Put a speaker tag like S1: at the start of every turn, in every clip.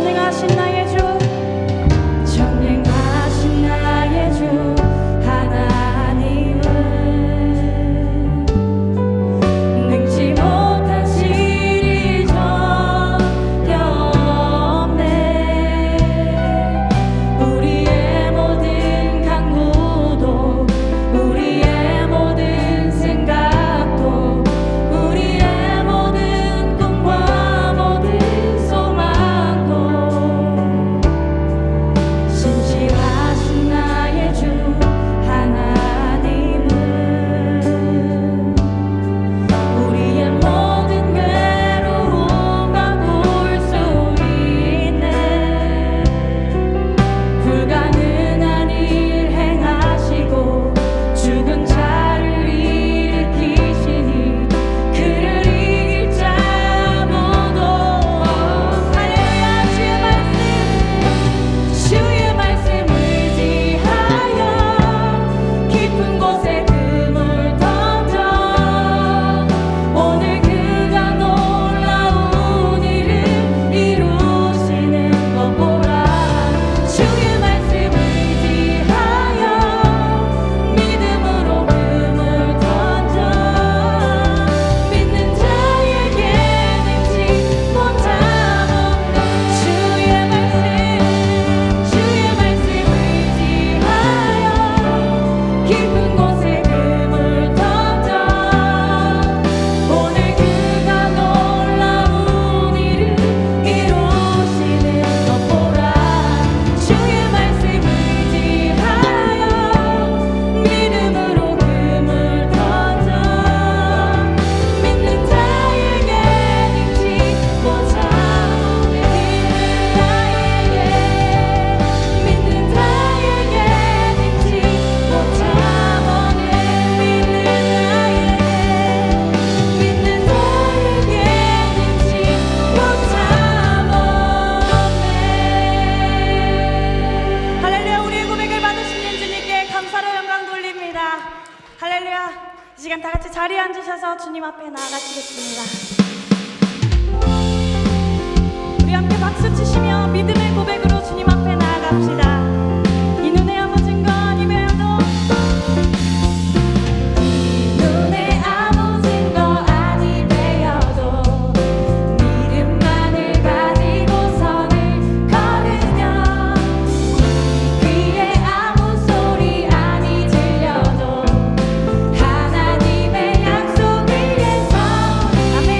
S1: 전능하신 나의 주, 전능하신 나의 주 하나님은 능치 못한 일이 전혀 없네. 우리의 모든 간구도 우리의 모든 생각도 우리의 모든 꿈과 모든 소망도 신실하신 나의 주 하나님은 우리의 모든 괴로움 바꿀 수 있네. 불가능한 일 행하시고 죽은 자를 일으키시니 그를 이길 자 아무도 할렐루야. 주의 말씀 의지하여 깊은 곳에 그물 던져 오늘 그가 놀라운 일을 이루시는 것 보라. 주의 말씀 의지하여 믿음으로 그물 던져 믿는 자에게 능치 못함 없네. 주의 말씀 의지하여 깊은 곳에 그물 던져 오늘 그가 놀라운 일을 이루시는 것 보라. 주의 말씀 의지하여 믿음으로 그물 던져 믿는 자에게 능치 못함 없네. 믿는 자에게 능치 못함 없네. 믿는 자에게 능치 못함 없네. 할렐루야. 우리의 고백을 받으시는 주님께 감사로 영광 돌립니다. 할렐루야. 이 시간 다 같이 자리에 앉으셔서 주님 앞에 나아가시겠습니다. 우리 함께 박수 치시며 믿음의 고백으로 주님 앞에 나아갑시다. 이 눈에 아무 증거 아니면도 이 눈에 아무 증거 아니 되어도 믿음만을 가지고 선을 걸으며 이 귀에 아무 소리 아니 들려도 하나님의 약속을 위해서 아멘.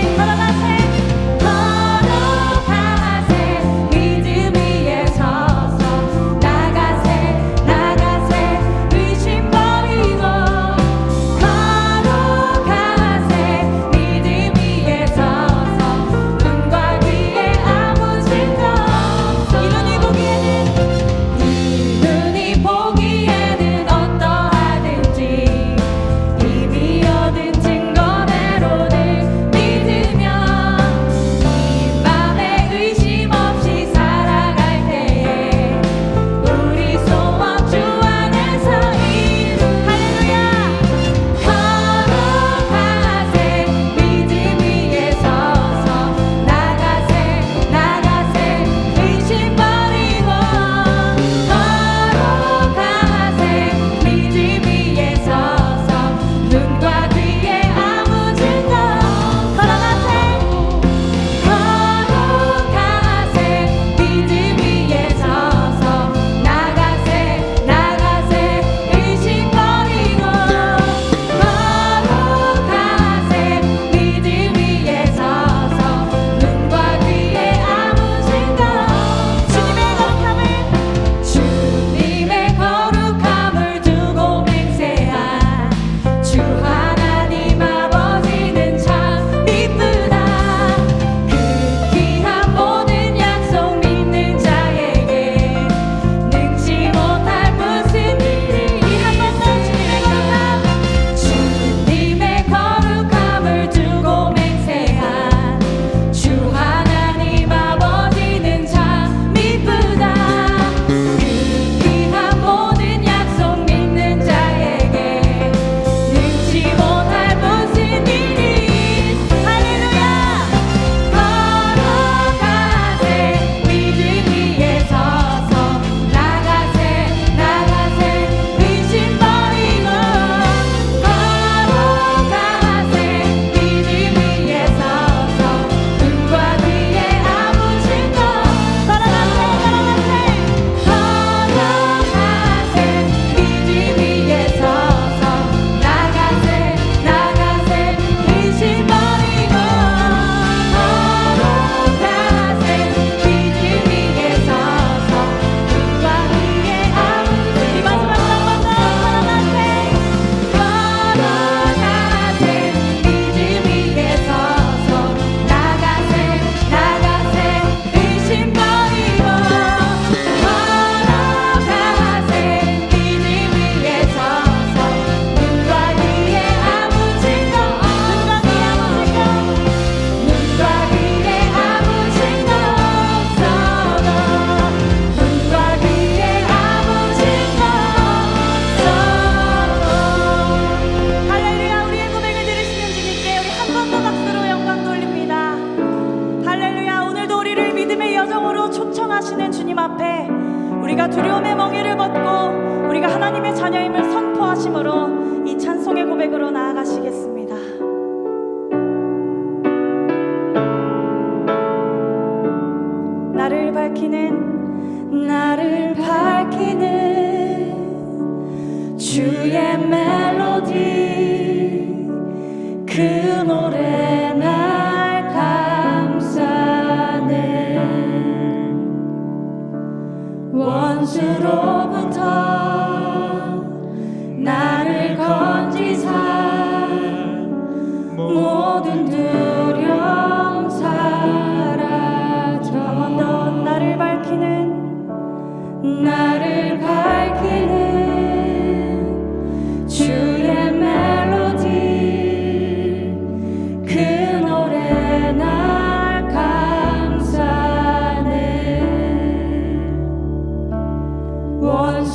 S1: 충만하시는 주님 앞에 우리가 두려움의 멍에를 벗고 우리가 하나님의 자녀임을 선포하심으로 이 찬송의 고백으로 나아가시겠습니다. 나를 밝히는 주의 멜로디, 그 노래 날 감싸네. 원수로부터 나를 건지사 모든 두려움 사라져. 한 번 더 나를 밝히는 주의 멜로디, 그 노래 날 감싸네. 원수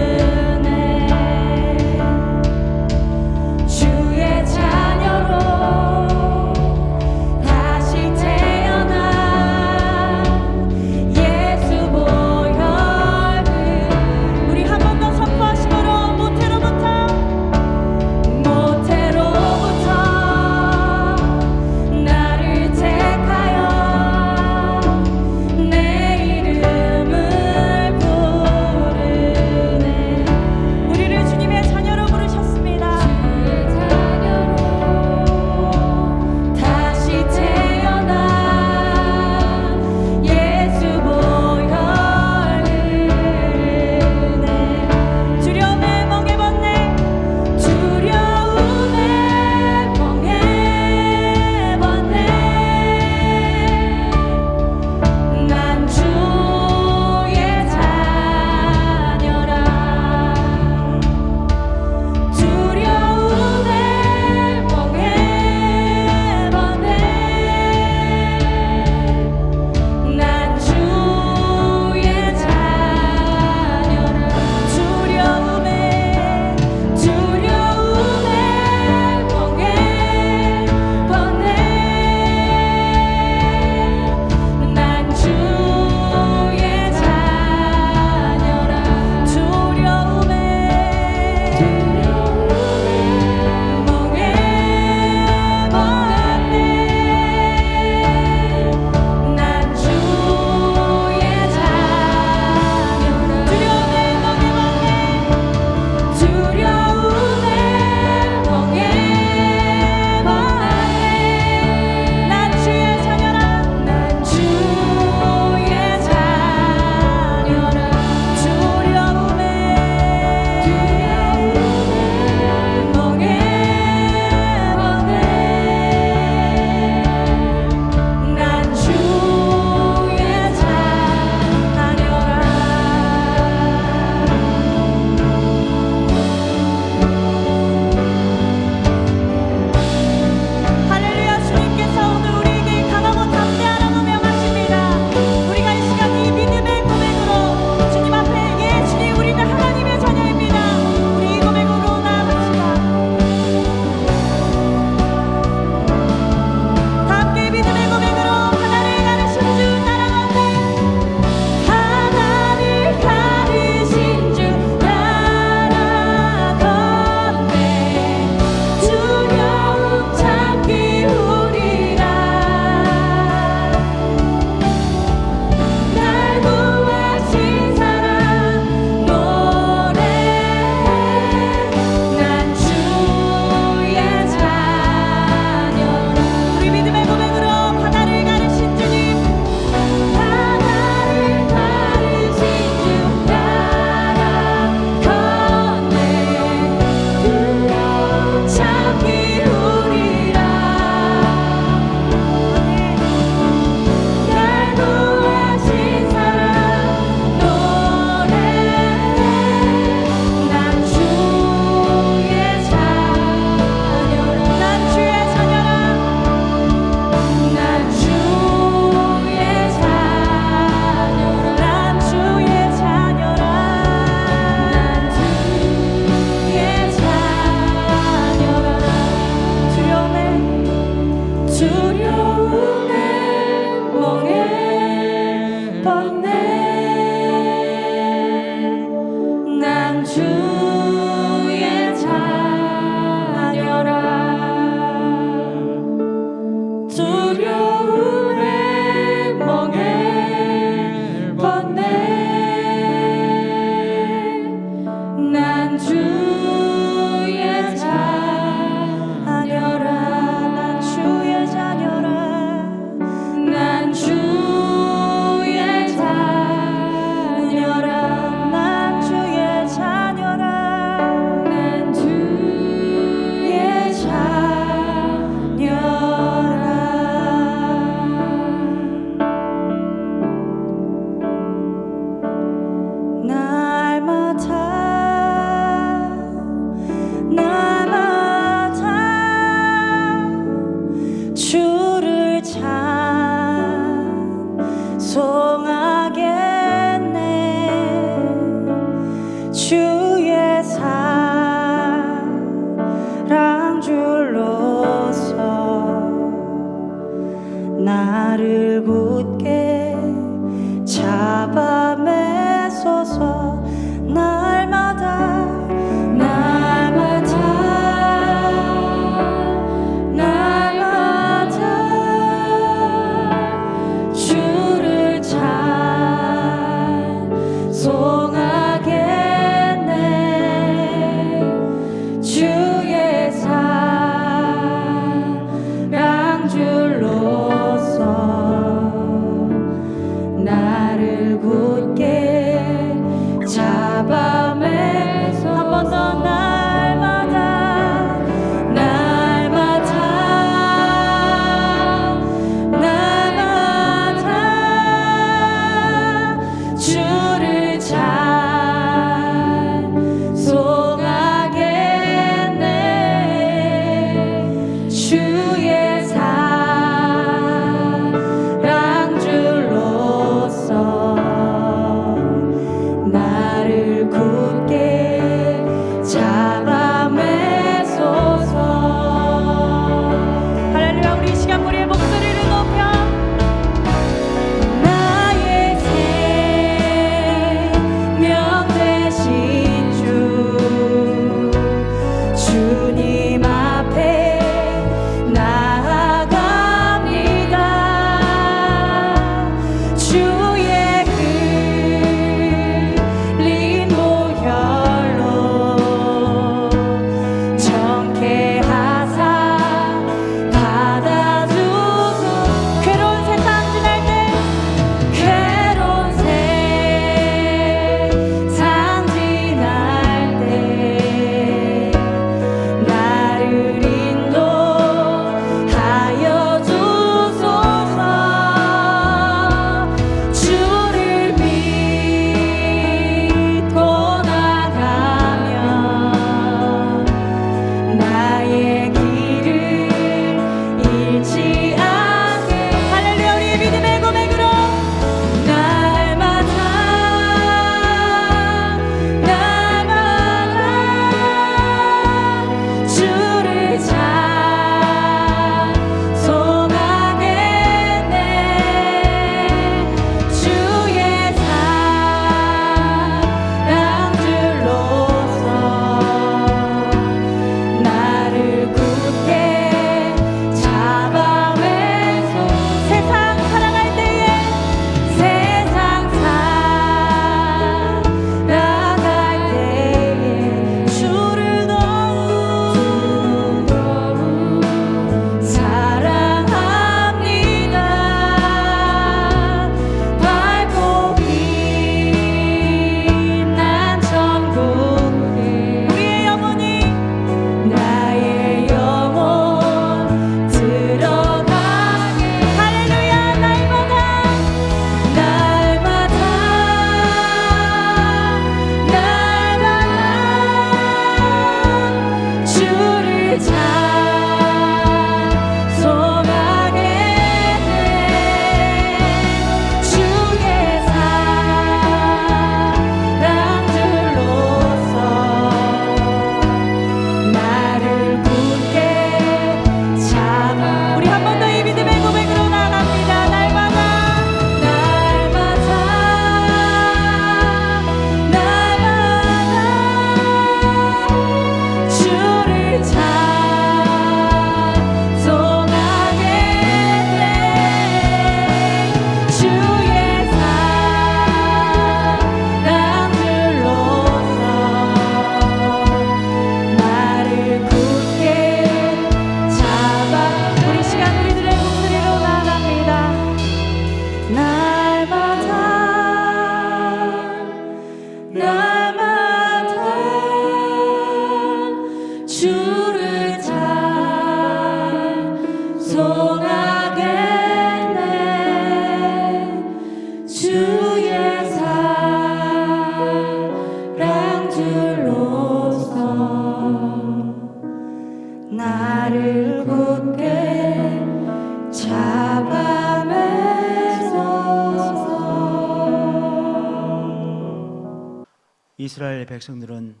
S2: 이스라엘 백성들은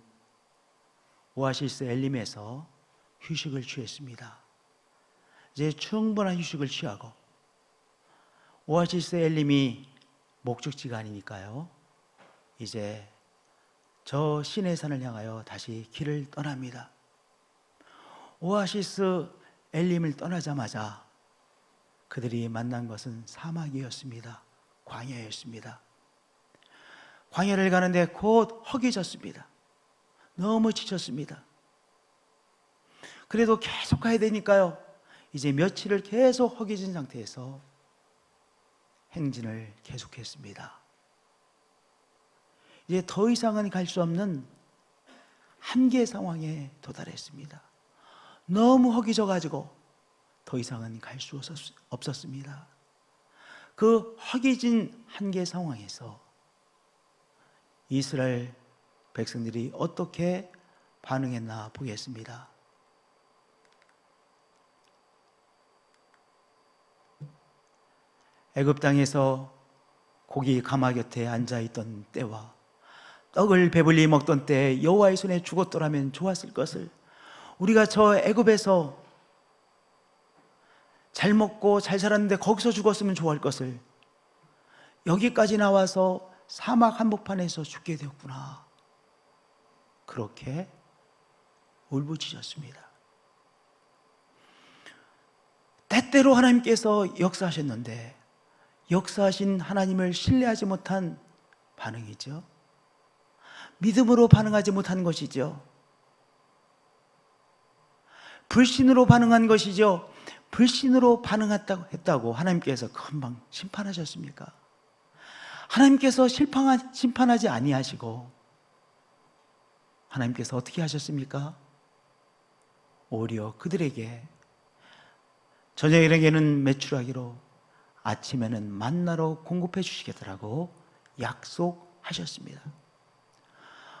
S2: 오아시스 엘림에서 휴식을 취했습니다. 이제 충분한 휴식을 취하고, 오아시스 엘림이 목적지가 아니니까요, 이제 저 시내산을 향하여 다시 길을 떠납니다. 오아시스 엘림을 떠나자마자 그들이 만난 것은 사막이었습니다. 광야였습니다. 광야를 가는데 곧 허기졌습니다. 너무 지쳤습니다. 그래도 계속 가야 되니까요, 이제 며칠을 계속 허기진 상태에서 행진을 계속했습니다. 이제 더 이상은 갈 수 없는 한계 상황에 도달했습니다. 너무 허기져가지고 더 이상은 갈 수 없었습니다. 그 허기진 한계 상황에서 이스라엘 백성들이 어떻게 반응했나 보겠습니다. 애굽 땅에서 고기 가마 곁에 앉아있던 때와 떡을 배불리 먹던 때에 여호와의 손에 죽었더라면 좋았을 것을, 우리가 저 애굽에서 잘 먹고 잘 살았는데 거기서 죽었으면 좋을 것을 여기까지 나와서 사막 한복판에서 죽게 되었구나, 그렇게 울부짖었습니다. 때때로 하나님께서 역사하셨는데 역사하신 하나님을 신뢰하지 못한 반응이죠. 믿음으로 반응하지 못한 것이죠. 불신으로 반응한 것이죠. 불신으로 반응했다고 하나님께서 금방 심판하셨습니까? 하나님께서 심판하지 아니하시고 하나님께서 어떻게 하셨습니까? 오히려 그들에게 저녁에는 메추라기로, 아침에는 만나로 공급해 주시겠다라고 약속하셨습니다.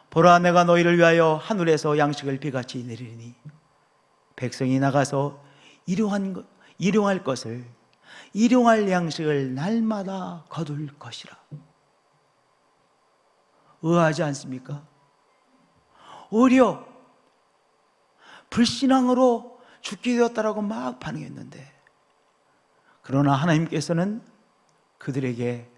S2: 보라, 내가 너희를 위하여 하늘에서 양식을 비같이 내리니 백성이 나가서 일용할 것을, 일용할 양식을 날마다 거둘 것이라. 의아하지 않습니까? 오히려 불신앙으로 죽게 되었다라고 막 반응했는데, 그러나 하나님께서는 그들에게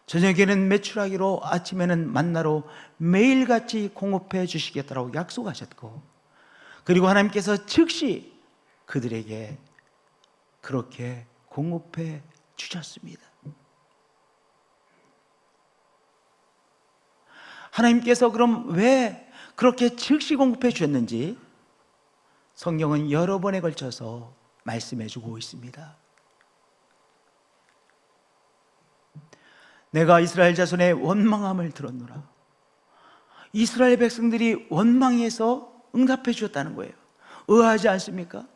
S2: 저녁에는 메추라기로, 아침에는 만나로 매일같이 공급해 주시겠다라고 약속하셨고, 그리고 하나님께서 즉시 그들에게 그렇게 공급해 주셨습니다. 하나님께서 그럼 왜 그렇게 즉시 공급해 주셨는지 성경은 여러 번에 걸쳐서 말씀해 주고 있습니다. 내가 이스라엘 자손의 원망함을 들었노라. 이스라엘 백성들이 원망해서 응답해 주셨다는 거예요. 의아하지 않습니까?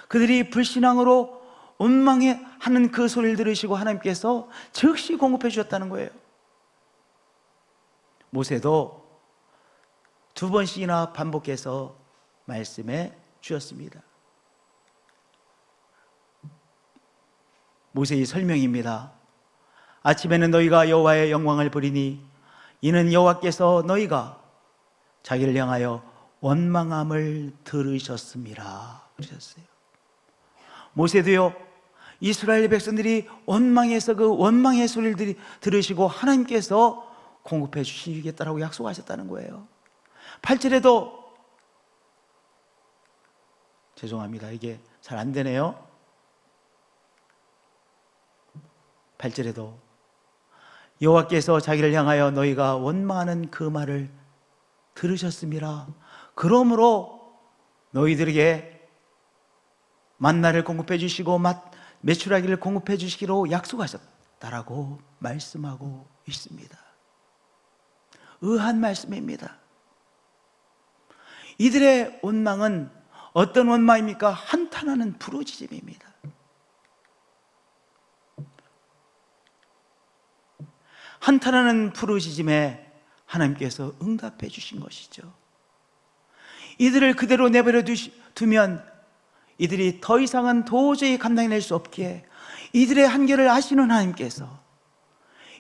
S2: 그들이 불신앙으로 원망하는 그 소리를 들으시고 하나님께서 즉시 공급해 주셨다는 거예요. 모세도 2번씩이나 반복해서 말씀해 주셨습니다. 모세의 설명입니다. 아침에는 너희가 여호와의 영광을 보리니 이는 여호와께서 너희가 자기를 향하여 원망함을 들으셨음이라 그러셨어요. 모세도요, 이스라엘 백성들이 원망해서 그 원망의 소리를 들으시고 하나님께서 공급해 주시겠다라고 약속하셨다는 거예요. 8절에도, 죄송합니다, 이게 잘 안 되네요. 8절에도 여호와께서 자기를 향하여 너희가 원망하는 그 말을 들으셨음이라. 그러므로 너희들에게 만나를 공급해 주시고 메추라기를 공급해 주시기로 약속하셨다라고 말씀하고 있습니다. 의한 말씀입니다. 이들의 원망은 어떤 원망입니까? 한탄하는 부르짖음입니다. 한탄하는 부르짖음에 하나님께서 응답해 주신 것이죠. 이들을 그대로 내버려 두면 이들이 더 이상은 도저히 감당해낼 수 없기에 이들의 한계를 아시는 하나님께서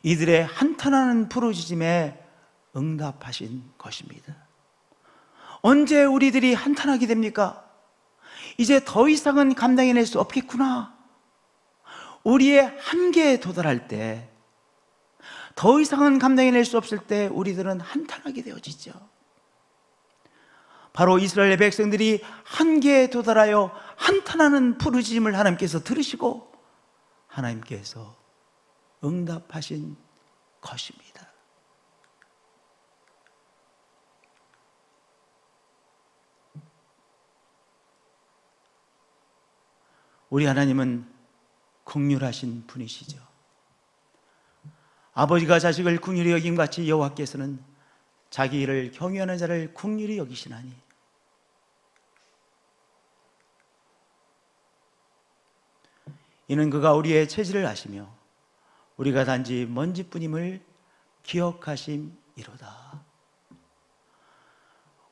S2: 이들의 한탄하는 부르짖음에 응답하신 것입니다. 언제 우리들이 한탄하게 됩니까? 이제 더 이상은 감당해낼 수 없겠구나. 우리의 한계에 도달할 때, 더 이상은 감당해낼 수 없을 때 우리들은 한탄하게 되어지죠. 바로 이스라엘 백성들이 한계에 도달하여 한탄하는 부르짖음을 하나님께서 들으시고 하나님께서 응답하신 것입니다. 우리 하나님은 긍휼하신 분이시죠. 아버지가 자식을 긍휼히 여김같이 여호와께서는 자기 일을 경유하는 자를 긍휼히 여기시나니 이는 그가 우리의 체질을 아시며 우리가 단지 먼지뿐임을 기억하심이로다.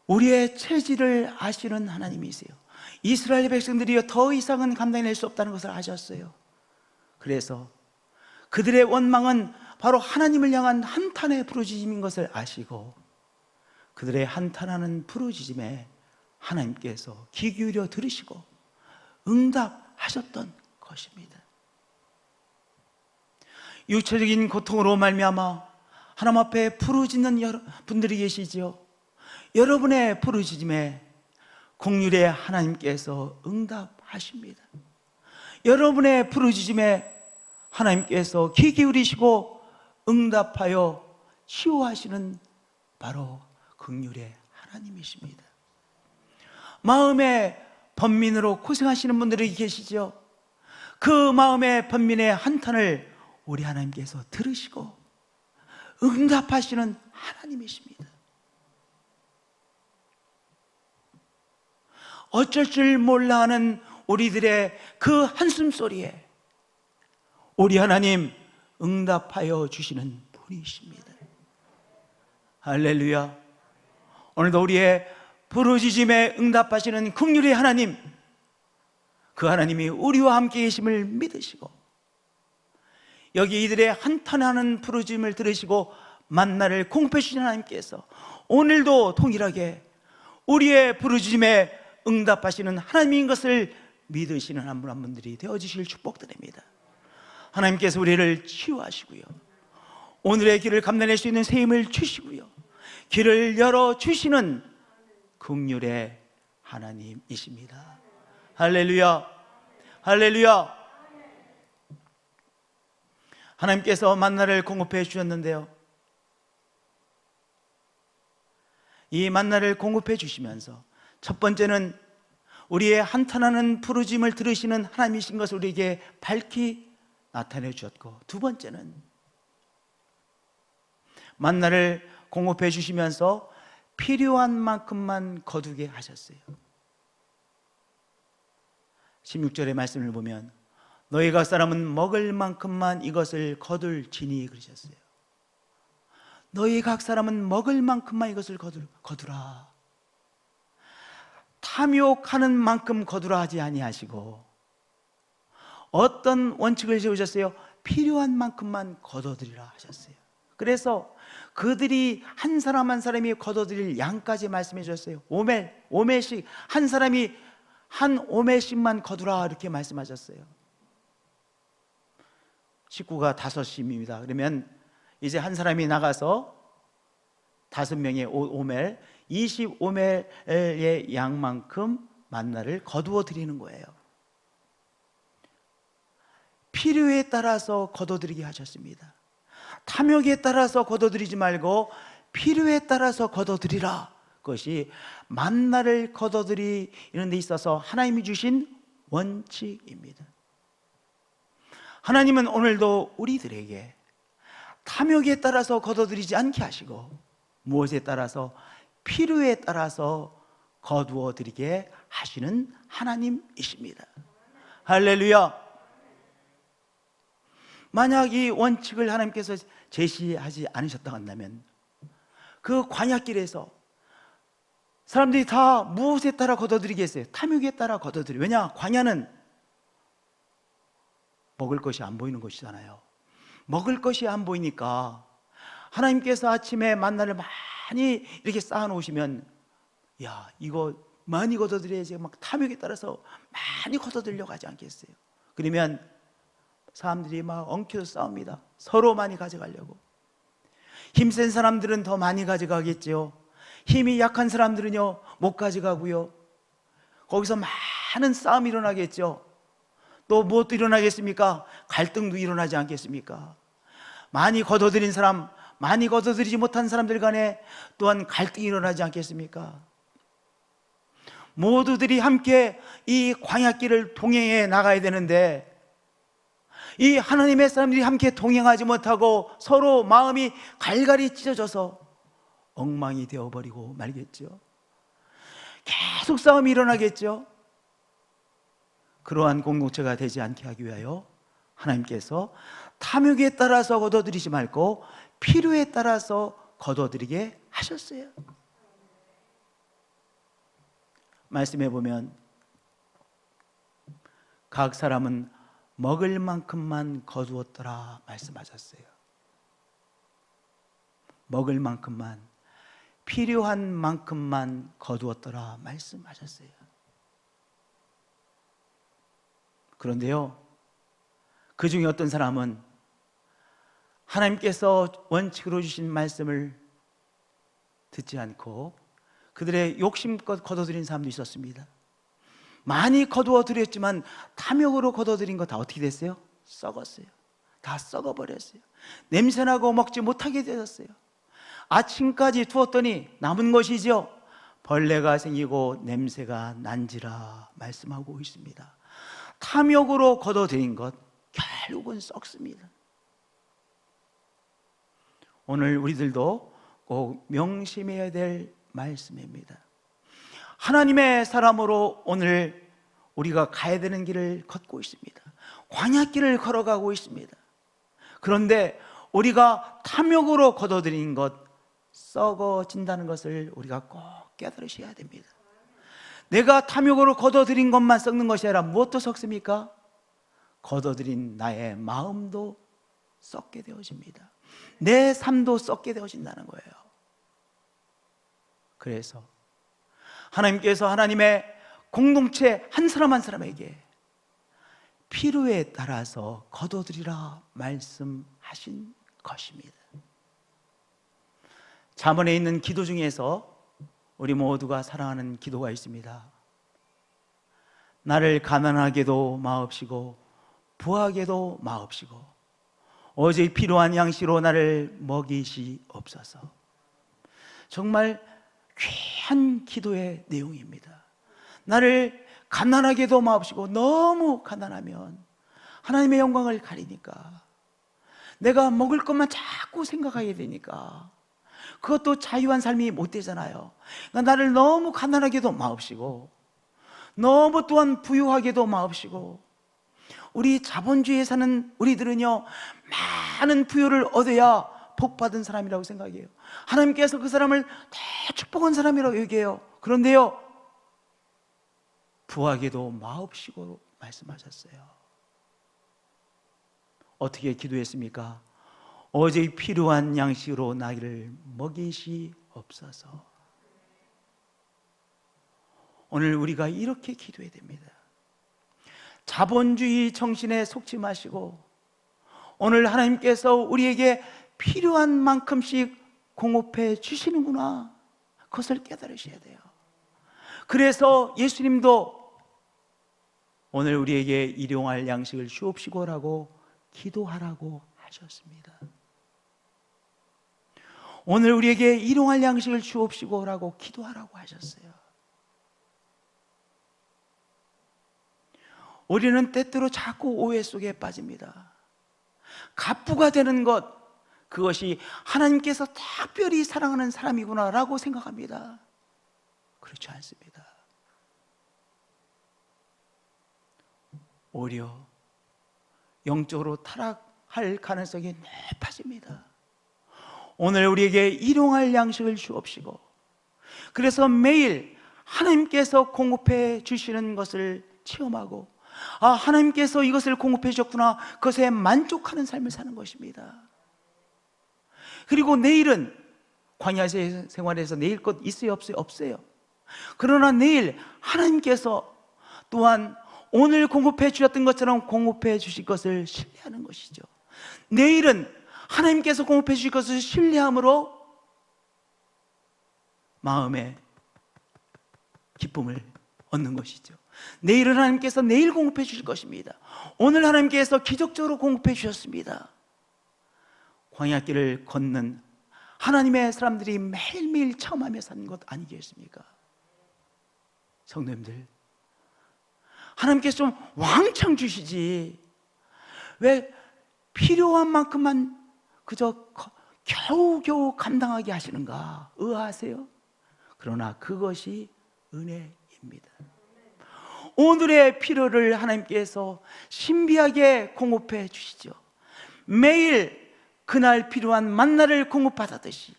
S2: 우리의 체질을 아시는 하나님이세요. 이스라엘 백성들이 더 이상은 감당해낼 수 없다는 것을 아셨어요. 그래서 그들의 원망은 바로 하나님을 향한 한탄의 부르짖음인 것을 아시고 그들의 한탄하는 부르짖음에 하나님께서 귀 기울여 들으시고 응답하셨던 것입니다. 육체적인 고통으로 말미암아 하나님 앞에 부르짖는 분들이 계시지요. 여러분의 부르짖음에 긍휼의 하나님께서 응답하십니다. 여러분의 부르짖음에 하나님께서 귀 기울이시고 응답하여 치유하시는 바로 긍휼의 하나님이십니다. 마음의 번민으로 고생하시는 분들이 계시죠. 그 마음의 번민의 한탄을 우리 하나님께서 들으시고 응답하시는 하나님이십니다. 어쩔 줄 몰라 하는 우리들의 그 한숨 소리에 우리 하나님 응답하여 주시는 분이십니다. 할렐루야. 오늘도 우리의 부르짖음에 응답하시는 긍휼의 하나님, 그 하나님이 우리와 함께 계심을 믿으시고 여기 이들의 한탄하는 부르짖음을 들으시고 만나를 공급해 주신 하나님께서 오늘도 동일하게 우리의 부르짖음에 응답하시는 하나님인 것을 믿으시는 한 분 한 분들이 되어주실 축복드립니다. 하나님께서 우리를 치유하시고요, 오늘의 길을 감당할 수 있는 새 힘을 주시고요, 길을 열어주시는 긍휼의 하나님이십니다. 할렐루야, 할렐루야. 하나님께서 만나를 공급해 주셨는데요, 이 만나를 공급해 주시면서 첫 번째는 우리의 한탄하는 부르짖음을 들으시는 하나님이신 것을 우리에게 밝히 나타내 주셨고, 두 번째는 만나를 공급해 주시면서 필요한 만큼만 거두게 하셨어요. 16절의 말씀을 보면 너희 각 사람은 먹을 만큼만 이것을 거둘지니 그러셨어요. 너희 각 사람은 먹을 만큼만 이것을 거두라. 탐욕하는 만큼 거두라 하지 아니하시고 어떤 원칙을 세우셨어요? 필요한 만큼만 거둬들이라 하셨어요. 그래서 그들이 한 사람 한 사람이 거둬들일 양까지 말씀해 주셨어요. 오멜씩 한 사람이 한 오멜씩만 거두라 이렇게 말씀하셨어요. 식구가 5심입니다. 그러면 이제 한 사람이 나가서 5명의 오멜 25멜의 양만큼 만나를 거두어 드리는 거예요. 필요에 따라서 거둬들이게 하셨습니다. 탐욕에 따라서 거둬들이지 말고 필요에 따라서 거둬들이라. 그것이 만나를 거둬들이는 데 있어서 하나님이 주신 원칙입니다. 하나님은 오늘도 우리들에게 탐욕에 따라서 거둬들이지 않게 하시고 무엇에 따라서 필요에 따라서 거두어 드리게 하시는 하나님이십니다. 할렐루야. 만약 이 원칙을 하나님께서 제시하지 않으셨다고 한다면 그 광야길에서 사람들이 다 무엇에 따라 거둬들이겠어요? 탐욕에 따라 거둬들이. 왜냐? 광야는 먹을 것이 안 보이는 것이잖아요. 먹을 것이 안 보이니까 하나님께서 아침에 만나를 많이 이렇게 쌓아 놓으시면, 야, 이거 많이 걷어들여야지, 막 탐욕에 따라서 많이 걷어들려고 하지 않겠어요? 그러면 사람들이 막 엉켜서 싸웁니다. 서로 많이 가져가려고. 힘센 사람들은 더 많이 가져가겠죠. 힘이 약한 사람들은요, 못 가져가고요. 거기서 많은 싸움이 일어나겠죠. 또 무엇도 일어나겠습니까? 갈등도 일어나지 않겠습니까? 많이 걷어들인 사람, 많이 걷어들이지 못한 사람들 간에 또한 갈등이 일어나지 않겠습니까? 모두들이 함께 이 광야길을 동행해 나가야 되는데, 이 하나님의 사람들이 함께 동행하지 못하고 서로 마음이 갈갈이 찢어져서 엉망이 되어버리고 말겠죠. 계속 싸움이 일어나겠죠. 그러한 공동체가 되지 않게 하기 위하여 하나님께서 탐욕에 따라서 걷어들이지 말고 필요에 따라서 걷어들이게 하셨어요. 말씀해 보면 각 사람은 먹을 만큼만 거두었더라 말씀하셨어요. 먹을 만큼만, 필요한 만큼만 거두었더라 말씀하셨어요. 그런데요, 그 중에 어떤 사람은 하나님께서 원칙으로 주신 말씀을 듣지 않고 그들의 욕심껏 거둬들인 사람도 있었습니다. 많이 거두어 드렸지만 탐욕으로 거둬 들인 거 다 어떻게 됐어요? 썩었어요. 다 썩어버렸어요. 냄새나고 먹지 못하게 되었어요. 아침까지 두었더니 남은 것이죠, 벌레가 생기고 냄새가 난지라 말씀하고 있습니다. 탐욕으로 거둬 들인 것 결국은 썩습니다. 오늘 우리들도 꼭 명심해야 될 말씀입니다. 하나님의 사람으로 오늘 우리가 가야 되는 길을 걷고 있습니다. 광야길을 걸어가고 있습니다. 그런데 우리가 탐욕으로 거둬들인 것 썩어진다는 것을 우리가 꼭 깨달으셔야 됩니다. 내가 탐욕으로 거둬들인 것만 썩는 것이 아니라 무엇도 썩습니까? 거둬들인 나의 마음도 썩게 되어집니다. 내 삶도 썩게 되어진다는 거예요. 그래서 하나님께서 하나님의 공동체 한 사람 한 사람에게 필요에 따라서 거둬들이라 말씀하신 것입니다. 잠언에 있는 기도 중에서 우리 모두가 사랑하는 기도가 있습니다. 나를 가난하게도 마옵시고 부하게도 마옵시고 오직 필요한 양식으로 나를 먹이시옵소서. 정말 귀한 기도의 내용입니다. 나를 가난하게도 마옵시고, 너무 가난하면 하나님의 영광을 가리니까 내가 먹을 것만 자꾸 생각하게 되니까 그것도 자유한 삶이 못 되잖아요. 그러니까 나를 너무 가난하게도 마옵시고 너무 또한 부유하게도 마옵시고. 우리 자본주의에 사는 우리들은요, 많은 부유를 얻어야 복 받은 사람이라고 생각해요. 하나님께서 그 사람을 더 축복한 사람이라고 얘기해요. 그런데요, 부하게도 마옵시고 말씀하셨어요. 어떻게 기도했습니까? 오직 필요한 양식으로 나를 먹이시옵소서. 오늘 우리가 이렇게 기도해야 됩니다. 자본주의 정신에 속지 마시고 오늘 하나님께서 우리에게 필요한 만큼씩 공급해 주시는구나, 그것을 깨달으셔야 돼요. 그래서 예수님도 오늘 우리에게 일용할 양식을 주옵시고라고 기도하라고 하셨습니다. 오늘 우리에게 일용할 양식을 주옵시고라고 기도하라고 하셨어요. 우리는 때때로 자꾸 오해 속에 빠집니다. 갑부가 되는 것, 그것이 하나님께서 특별히 사랑하는 사람이구나라고 생각합니다. 그렇지 않습니다. 오히려 영적으로 타락할 가능성이 높아집니다. 오늘 우리에게 일용할 양식을 주옵시고, 그래서 매일 하나님께서 공급해 주시는 것을 체험하고, 아, 하나님께서 이것을 공급해 주셨구나, 그것에 만족하는 삶을 사는 것입니다. 그리고 내일은 광야 생활에서 내일 것 있어요, 없어요? 없어요. 그러나 내일 하나님께서 또한 오늘 공급해 주셨던 것처럼 공급해 주실 것을 신뢰하는 것이죠. 내일은 하나님께서 공급해 주실 것을 신뢰함으로 마음에 기쁨을 얻는 것이죠. 내일은 하나님께서 내일 공급해 주실 것입니다. 오늘 하나님께서 기적적으로 공급해 주셨습니다. 광야길을 걷는 하나님의 사람들이 매일매일 체험하며 사는 것 아니겠습니까? 성도님들, 하나님께서 좀 왕창 주시지 왜 필요한 만큼만 그저 겨우겨우 감당하게 하시는가 의아하세요? 그러나 그것이 은혜입니다. 오늘의 필요를 하나님께서 신비하게 공급해 주시죠. 매일 그날 필요한 만나를 공급받았듯이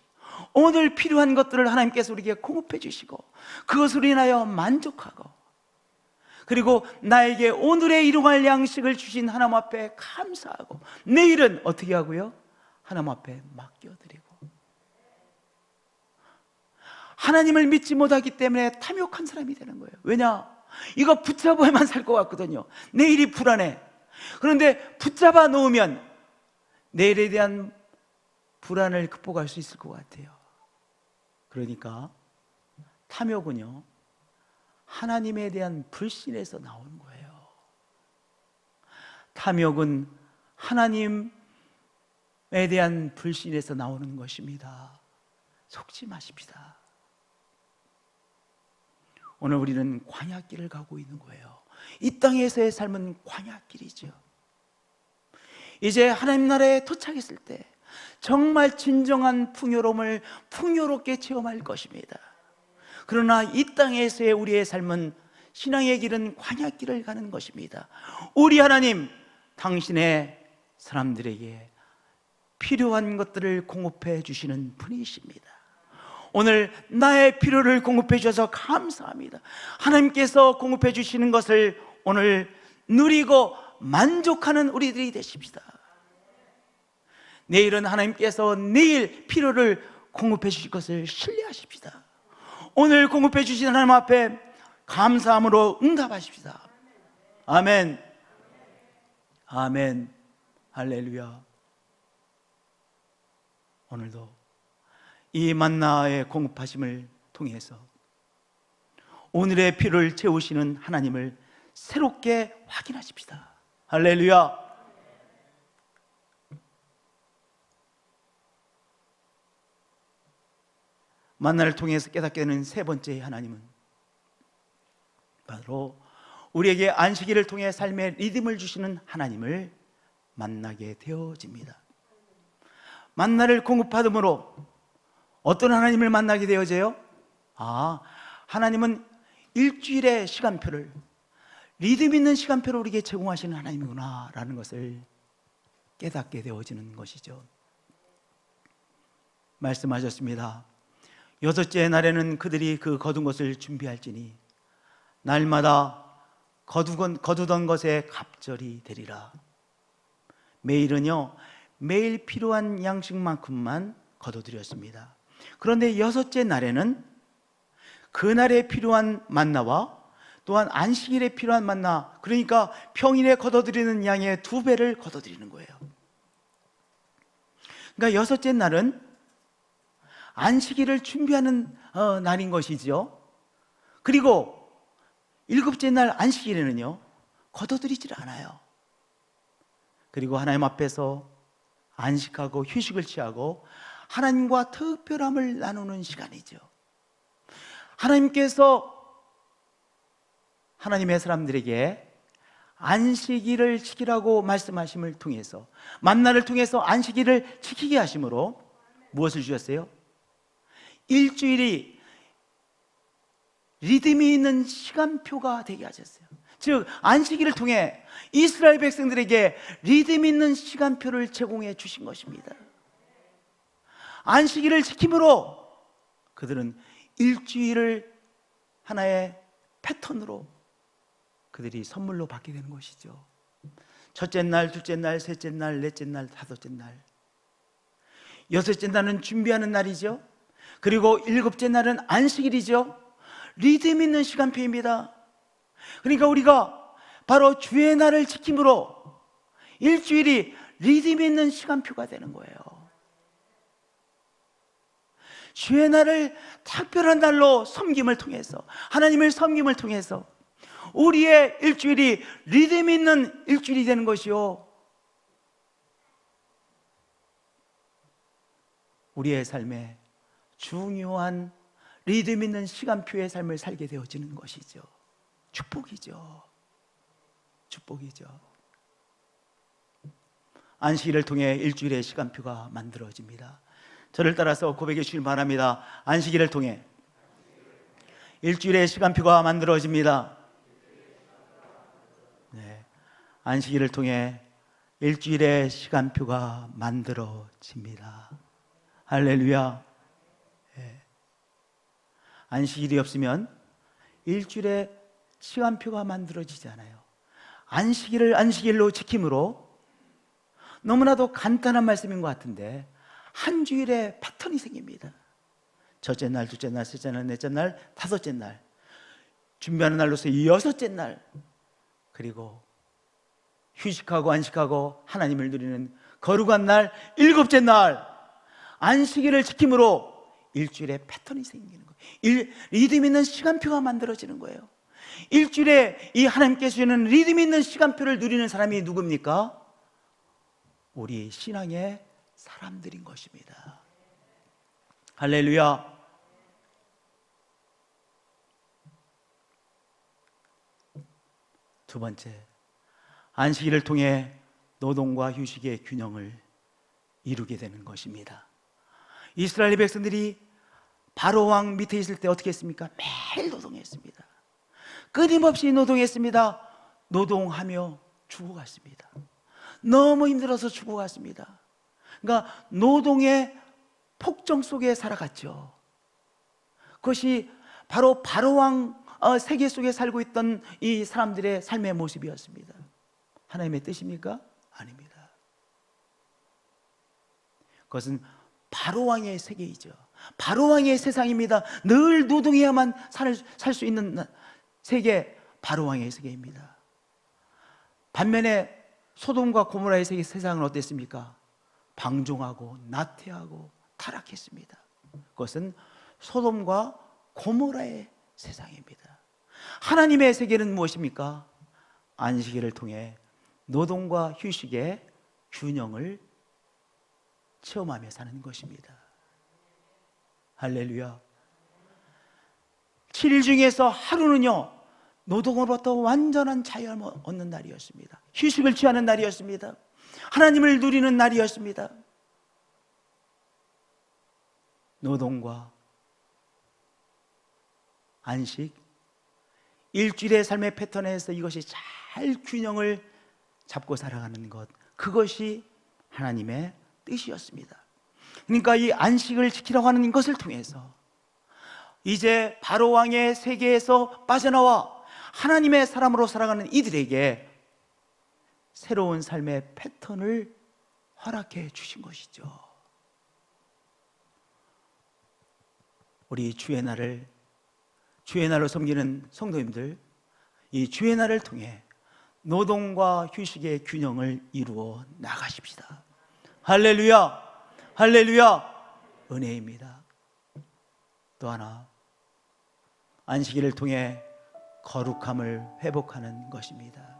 S2: 오늘 필요한 것들을 하나님께서 우리에게 공급해 주시고 그것으로 인하여 만족하고, 그리고 나에게 오늘의 일용할 양식을 주신 하나님 앞에 감사하고, 내일은 어떻게 하고요? 하나님 앞에 맡겨드리고. 하나님을 믿지 못하기 때문에 탐욕한 사람이 되는 거예요. 왜냐? 이거 붙잡아야만 살 것 같거든요. 내일이 불안해. 그런데 붙잡아 놓으면 내일에 대한 불안을 극복할 수 있을 것 같아요. 그러니까 탐욕은요, 하나님에 대한 불신에서 나오는 거예요. 탐욕은 하나님에 대한 불신에서 나오는 것입니다. 속지 마십시다. 오늘 우리는 광야길을 가고 있는 거예요. 이 땅에서의 삶은 광야길이죠. 이제 하나님 나라에 도착했을 때 정말 진정한 풍요로움을 풍요롭게 체험할 것입니다. 그러나 이 땅에서의 우리의 삶은, 신앙의 길은 광야길을 가는 것입니다. 우리 하나님, 당신의 사람들에게 필요한 것들을 공급해 주시는 분이십니다. 오늘 나의 필요를 공급해 주셔서 감사합니다. 하나님께서 공급해 주시는 것을 오늘 누리고 만족하는 우리들이 되십시다. 내일은 하나님께서 내일 필요를 공급해 주실 것을 신뢰하십시다. 오늘 공급해 주신 하나님 앞에 감사함으로 응답하십시다. 아멘. 아멘. 할렐루야. 오늘도 이 만나의 공급하심을 통해서 오늘의 필요를 채우시는 하나님을 새롭게 확인하십시다. 할렐루야. 만나를 통해서 깨닫게 되는 세 번째 하나님은 바로 우리에게 안식일을 통해 삶의 리듬을 주시는 하나님을 만나게 되어집니다. 만나를 공급받음으로 어떤 하나님을 만나게 되어져요? 하나님은 일주일의 시간표를, 리듬 있는 시간표를 우리에게 제공하시는 하나님이구나 라는 것을 깨닫게 되어지는 것이죠. 말씀하셨습니다. 여섯째 날에는 그들이 그 거둔 것을 준비할지니 날마다 거두던 것에 갑절이 되리라. 매일은요, 매일 필요한 양식만큼만 거둬들였습니다. 그런데 여섯째 날에는 그날에 필요한 만나와 또한 안식일에 필요한 만나, 그러니까 평일에 거둬들이는 양의 2배를 거둬들이는 거예요. 그러니까 여섯째 날은 안식일을 준비하는 날인 것이죠. 그리고 일곱째 날 안식일에는요, 거둬들이질 않아요. 그리고 하나님 앞에서 안식하고 휴식을 취하고 하나님과 특별함을 나누는 시간이죠. 하나님께서 하나님의 사람들에게 안식일을 지키라고 말씀하심을 통해서, 만나를 통해서 안식일을 지키게 하심으로 무엇을 주셨어요? 일주일이 리듬이 있는 시간표가 되게 하셨어요. 즉 안식일을 통해 이스라엘 백성들에게 리듬 있는 시간표를 제공해 주신 것입니다. 안식일을 지킴으로 그들은 일주일을 하나의 패턴으로 그들이 선물로 받게 되는 것이죠. 첫째 날, 둘째 날, 셋째 날, 넷째 날, 다섯째 날, 여섯째 날은 준비하는 날이죠. 그리고 일곱째 날은 안식일이죠. 리듬 있는 시간표입니다. 그러니까 우리가 바로 주의 날을 지킴으로 일주일이 리듬 있는 시간표가 되는 거예요. 주의 날을 특별한 날로 섬김을 통해서, 하나님을 섬김을 통해서 우리의 일주일이 리듬 있는 일주일이 되는 것이요, 우리의 삶에 중요한 리듬 있는 시간표의 삶을 살게 되어지는 것이죠. 축복이죠. 축복이죠. 안식일을 통해 일주일의 시간표가 만들어집니다. 저를 따라서 고백해 주시길 바랍니다. 안식일을 통해 일주일의 시간표가 만들어집니다. 네, 안식일을 통해 일주일의 시간표가 만들어집니다. 할렐루야. 네. 안식일이 없으면 일주일의 시간표가 만들어지지 않아요. 안식일을 안식일로 지킴으로, 너무나도 간단한 말씀인 것 같은데 한 주일에 패턴이 생깁니다. 첫째 날, 둘째 날, 셋째 날, 넷째 날, 다섯째 날, 준비하는 날로서 여섯째 날, 그리고 휴식하고 안식하고 하나님을 누리는 거룩한 날, 일곱째 날, 안식일을 지킴으로 일주일에 패턴이 생기는 거예요. 리듬 있는 시간표가 만들어지는 거예요. 일주일에 이 하나님께서 주시는 리듬 있는 시간표를 누리는 사람이 누굽니까? 우리 신앙의 사람들인 것입니다. 할렐루야. 두 번째, 안식일을 통해 노동과 휴식의 균형을 이루게 되는 것입니다. 이스라엘 백성들이 바로 왕 밑에 있을 때 어떻게 했습니까? 매일 노동했습니다. 끊임없이 노동했습니다. 노동하며 죽어갔습니다. 너무 힘들어서 죽어갔습니다. 그러니까 노동의 폭정 속에 살아갔죠. 그것이 바로 바로왕 세계 속에 살고 있던 이 사람들의 삶의 모습이었습니다. 하나님의 뜻입니까? 아닙니다. 그것은 바로왕의 세계이죠. 바로왕의 세상입니다. 늘 노동해야만 살 수 있는 세계, 바로왕의 세계입니다. 반면에 소돔과 고모라의 세상은 어땠습니까? 방종하고 나태하고 타락했습니다. 그것은 소돔과 고모라의 세상입니다. 하나님의 세계는 무엇입니까? 안식일을 통해 노동과 휴식의 균형을 체험하며 사는 것입니다. 할렐루야. 7일 중에서 하루는요, 노동으로부터 완전한 자유를 얻는 날이었습니다. 휴식을 취하는 날이었습니다. 하나님을 누리는 날이었습니다. 노동과 안식, 일주일의 삶의 패턴에서 이것이 잘 균형을 잡고 살아가는 것, 그것이 하나님의 뜻이었습니다. 그러니까 이 안식을 지키라고 하는 것을 통해서 이제 바로왕의 세계에서 빠져나와 하나님의 사람으로 살아가는 이들에게 새로운 삶의 패턴을 허락해 주신 것이죠. 우리 주의 날로 섬기는 성도님들, 이 주의 날을 통해 노동과 휴식의 균형을 이루어 나가십시다. 할렐루야. 할렐루야. 은혜입니다. 또 하나, 안식일을 통해 거룩함을 회복하는 것입니다.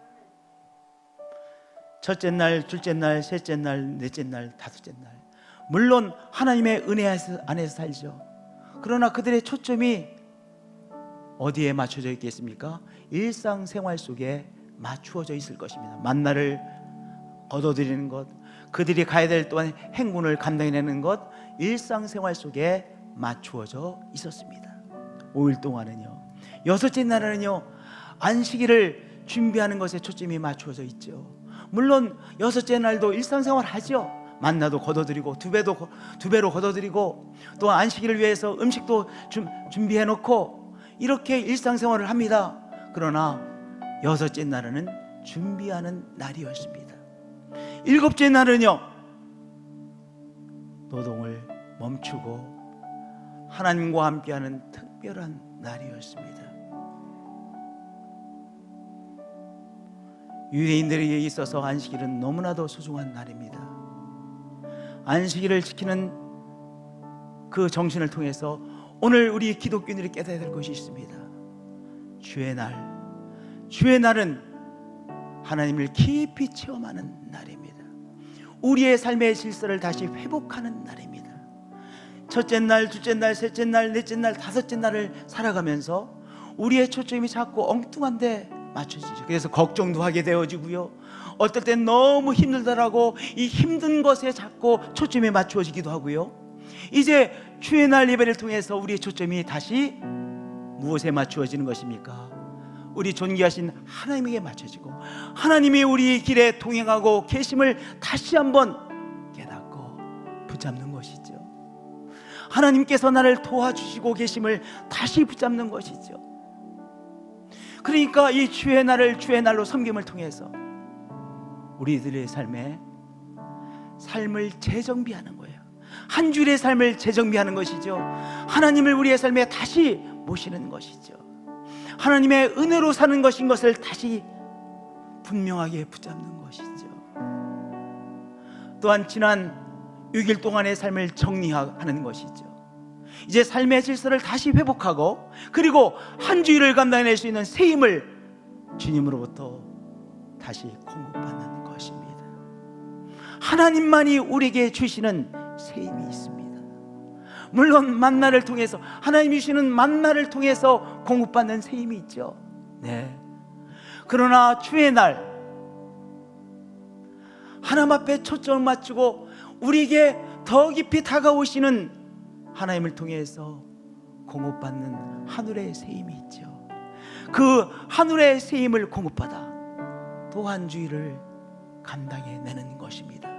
S2: 첫째 날, 둘째 날, 셋째 날, 넷째 날, 다섯째 날, 물론 하나님의 은혜 안에서 살죠. 그러나 그들의 초점이 어디에 맞춰져 있겠습니까? 일상생활 속에 맞추어져 있을 것입니다. 만나를 거둬들이는 것, 그들이 가야 될 또한 행군을 감당해내는 것, 일상생활 속에 맞추어져 있었습니다. 5일 동안은요, 여섯째 날에는요, 안식일을 준비하는 것에 초점이 맞추어져 있죠. 물론 여섯째 날도 일상생활 하죠. 만나도 거둬들이고 두 배로 거둬들이고, 또 안식일을 위해서 음식도 준비해 놓고 이렇게 일상생활을 합니다. 그러나 여섯째 날은 준비하는 날이었습니다. 일곱째 날은요, 노동을 멈추고 하나님과 함께하는 특별한 날이었습니다. 유대인들에게 있어서 안식일은 너무나도 소중한 날입니다. 안식일을 지키는 그 정신을 통해서 오늘 우리 기독교인들이 깨달아야 될 것이 있습니다. 주의 날, 주의 날은 하나님을 깊이 체험하는 날입니다. 우리의 삶의 질서를 다시 회복하는 날입니다. 첫째 날, 둘째 날, 셋째 날, 넷째 날, 다섯째 날을 살아가면서 우리의 초점이 자꾸 엉뚱한 데 맞춰지죠. 그래서 걱정도 하게 되어지고요, 어떨 땐 너무 힘들다라고 이 힘든 것에 자꾸 초점이 맞추어지기도 하고요. 이제 주의 날 예배를 통해서 우리의 초점이 다시 무엇에 맞추어지는 것입니까? 우리 존귀하신 하나님에게 맞춰지고 하나님이 우리 길에 동행하고 계심을 다시 한번 깨닫고 붙잡는 것이죠. 하나님께서 나를 도와주시고 계심을 다시 붙잡는 것이죠. 그러니까 이 주의 날을 주의 날로 섬김을 통해서 우리들의 삶을 재정비하는 거예요. 한 주일의 삶을 재정비하는 것이죠. 하나님을 우리의 삶에 다시 모시는 것이죠. 하나님의 은혜로 사는 것인 것을 다시 분명하게 붙잡는 것이죠. 또한 지난 6일 동안의 삶을 정리하는 것이죠. 이제 삶의 질서를 다시 회복하고, 그리고 한 주일을 감당해낼 수 있는 새 힘을 주님으로부터 다시 공급받는 것입니다. 하나님만이 우리에게 주시는 새 힘이 있습니다. 물론 만나를 통해서, 하나님이 주시는 만나를 통해서 공급받는 새 힘이 있죠. 네. 그러나 주의 날, 하나님 앞에 초점을 맞추고 우리에게 더 깊이 다가오시는 하나님을 통해서 공급받는 하늘의 새 힘이 있죠. 그 하늘의 새 힘을 공급받아 또 한 주일을 감당해내는 것입니다.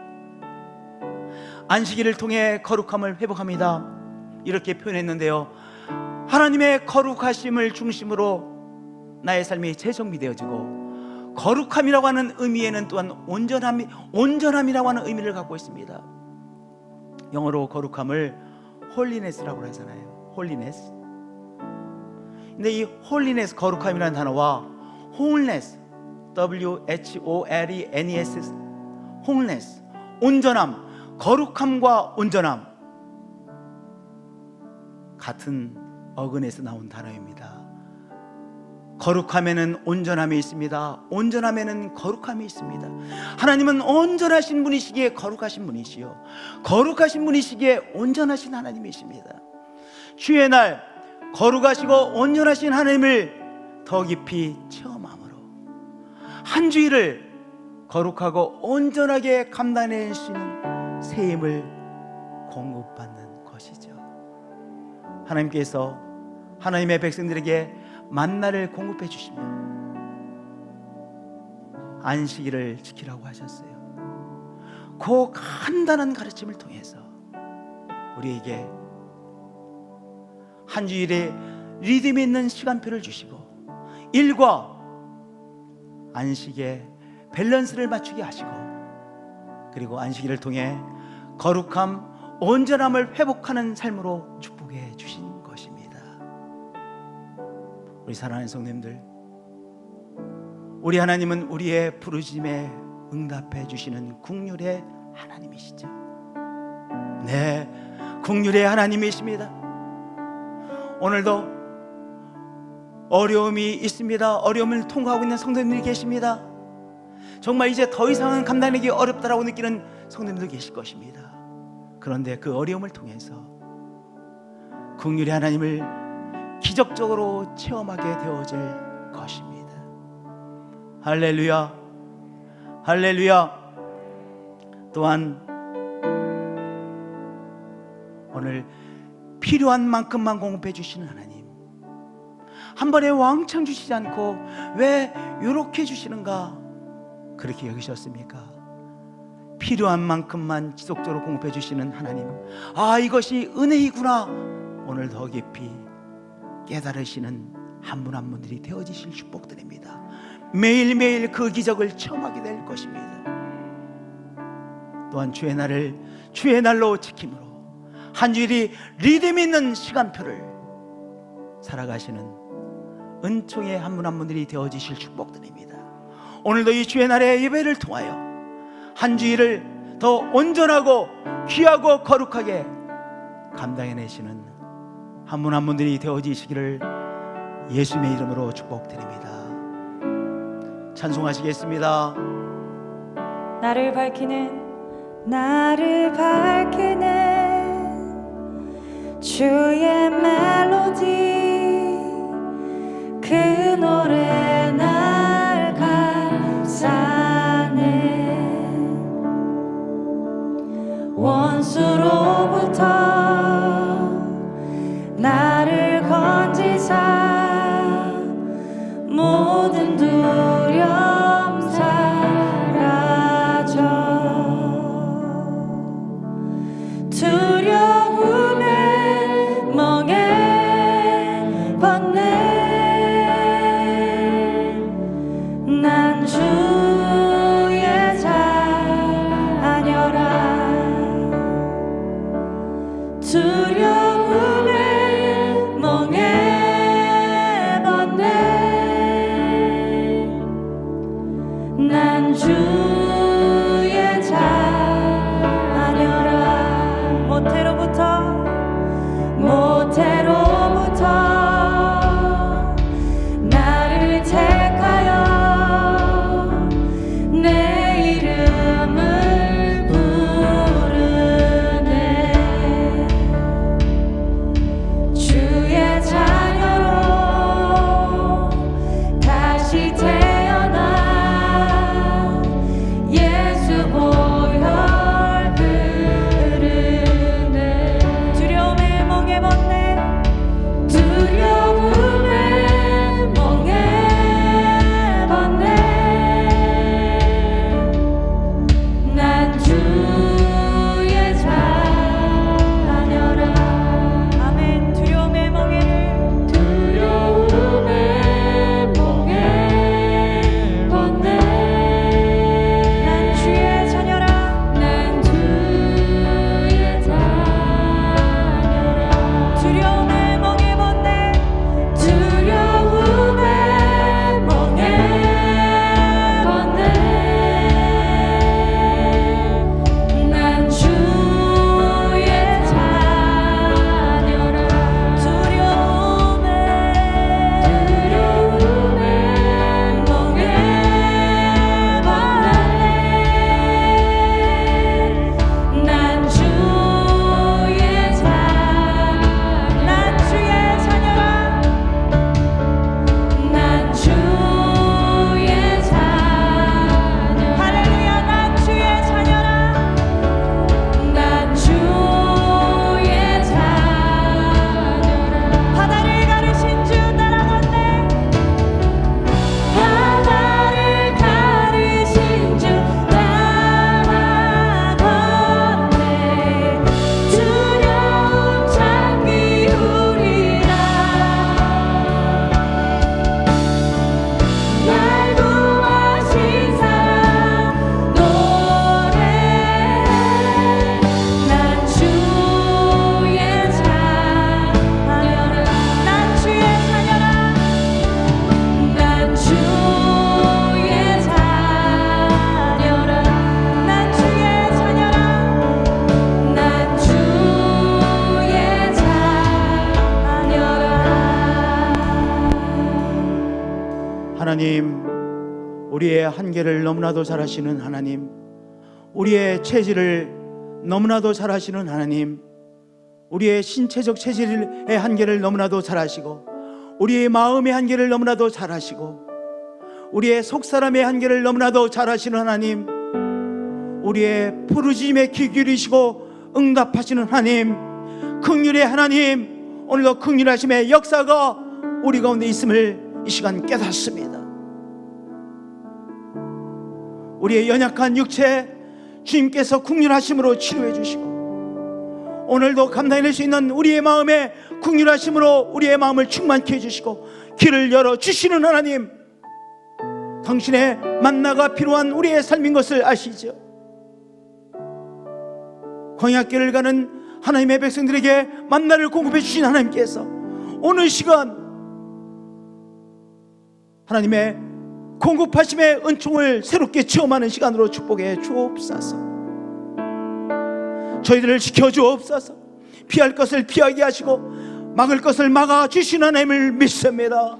S2: 안식일을 통해 거룩함을 회복합니다, 이렇게 표현했는데요, 하나님의 거룩하심을 중심으로 나의 삶이 재정비되어지고, 거룩함이라고 하는 의미에는 또한 온전함이라고 하는 의미를 갖고 있습니다. 영어로 거룩함을 홀리네스라고 하잖아요. 홀리네스. 근데 이 홀리네스, 거룩함이라는 단어와 wholeness, WHOLENES, wholeness, 온전함, 거룩함과 온전함, 같은 어근에서 나온 단어입니다. 거룩함에는 온전함이 있습니다. 온전함에는 거룩함이 있습니다. 하나님은 온전하신 분이시기에 거룩하신 분이시요, 거룩하신 분이시기에 온전하신 하나님이십니다. 주의 날, 거룩하시고 온전하신 하나님을 더 깊이 체험함으로 한 주일을 거룩하고 온전하게 감당해낼 수 있는 새 힘을 공급받는 것이죠. 하나님께서 하나님의 백성들에게 만나를 공급해 주시며 안식일을 지키라고 하셨어요. 그 간단한 가르침을 통해서 우리에게 한 주일에 리듬 있는 시간표를 주시고 일과 안식의 밸런스를 맞추게 하시고, 그리고 안식일을 통해 거룩함, 온전함을 회복하는 삶으로 축복해 주신 것입니다. 우리 사랑하는 성도님들, 우리 하나님은 우리의 부르심에 응답해 주시는 긍휼의 하나님이시죠. 네, 긍휼의 하나님이십니다. 오늘도 어려움이 있습니다. 어려움을 통과하고 있는 성도님들이 계십니다. 정말 이제 더 이상은 감당하기 어렵다라고 느끼는 성도님들 계실 것입니다. 그런데 그 어려움을 통해서 긍휼의 하나님을 기적적으로 체험하게 되어질 것입니다. 할렐루야, 할렐루야. 또한 오늘 필요한 만큼만 공급해 주시는 하나님, 한 번에 왕창 주시지 않고 왜 이렇게 주시는가 그렇게 여기셨습니까? 필요한 만큼만 지속적으로 공급해 주시는 하나님, 아, 이것이 은혜이구나, 오늘 더 깊이 깨달으시는 한 분 한 분들이 되어지실 축복드립니다. 매일매일 그 기적을 체험하게 될 것입니다. 또한 주의 날을 주의 날로 지킴으로 한 주일이 리듬 있는 시간표를 살아가시는 은총의 한 분 한 분들이 되어지실 축복드립니다. 오늘도 이 주의 날의 예배를 통하여 한 주일을 더 온전하고 귀하고 거룩하게 감당해내시는 한 분 한 분들이 되어지시기를 예수님의 이름으로 축복드립니다. 찬송하시겠습니다.
S1: 나를 밝히는 주의 멜로디, 그 노래 날 감싸네. 원수로부터 나를 건지사 모든 두려움 사라져. 두려움에 멍에 벗네. 난 주의 자녀라. 두려움에 멍에 벗네. 난 주의 자녀라. 모태로부터 나를 택하여 내 이름을 부르네. 주의 자녀로 다시 태어나 예수 보혈 흐르네. 두려움에 멍에 벗네. 두려움에 멍에 벗네. 난 주의 자녀라. 아멘. 두려움의 멍에를 벗네. 난 주의 자녀라. 난 주의 자녀라. 두려움의 멍에 벗네. 두려움의 멍에 벗네. 난 주의 자녀라. 두려움에 멍에 벗네. 난 주의 자녀라. 난 주의 자녀라. 할렐루야. 난 주의 자녀라. 난 주의 자녀라. 바다를 가르신 주 따라갔네. 바다를 가르신 주 따라갔네. 두려움 잠기 우리라. 날 구하신 사랑 노래해. 난 주의 자녀라. 난 주의 자녀라. 난 주의 자녀라. 난 주의 자녀라. 난 주의 자녀라.
S2: 하나님, 우리의 한계를 너무나도 잘 아시는 하나님, 우리의 체질을 너무나도 잘 아시는 하나님, 우리의 신체적 체질의 한계를 너무나도 잘 아시고, 우리의 마음의 한계를 너무나도 잘 아시고, 우리의 속사람의 한계를 너무나도 잘 아시는 하나님, 우리의 부르짖음에 귀 기울이시고 응답하시는 하나님, 긍휼의 하나님, 오늘도 긍휼하심의 역사가 우리 가운데 있음을 이 시간 깨닫습니다. 우리의 연약한 육체 주님께서 긍휼하심으로 치료해 주시고, 오늘도 감당해낼 수 있는 우리의 마음에 긍휼하심으로 우리의 마음을 충만케 해주시고 길을 열어주시는 하나님, 당신의 만나가 필요한 우리의 삶인 것을 아시죠? 광야길을 가는 하나님의 백성들에게 만나를 공급해 주신 하나님께서 오늘 시간 하나님의 공급하심의 은총을 새롭게 체험하는 시간으로 축복해 주옵소서. 저희들을 지켜주옵소서. 피할 것을 피하게 하시고 막을 것을 막아 주신 하나님을 믿습니다.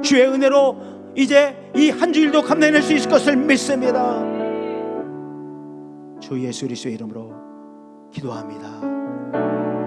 S2: 주의 은혜로 이제 이 한 주일도 감당해낼 수 있을 것을 믿습니다. 주 예수 그리스도의 이름으로 기도합니다.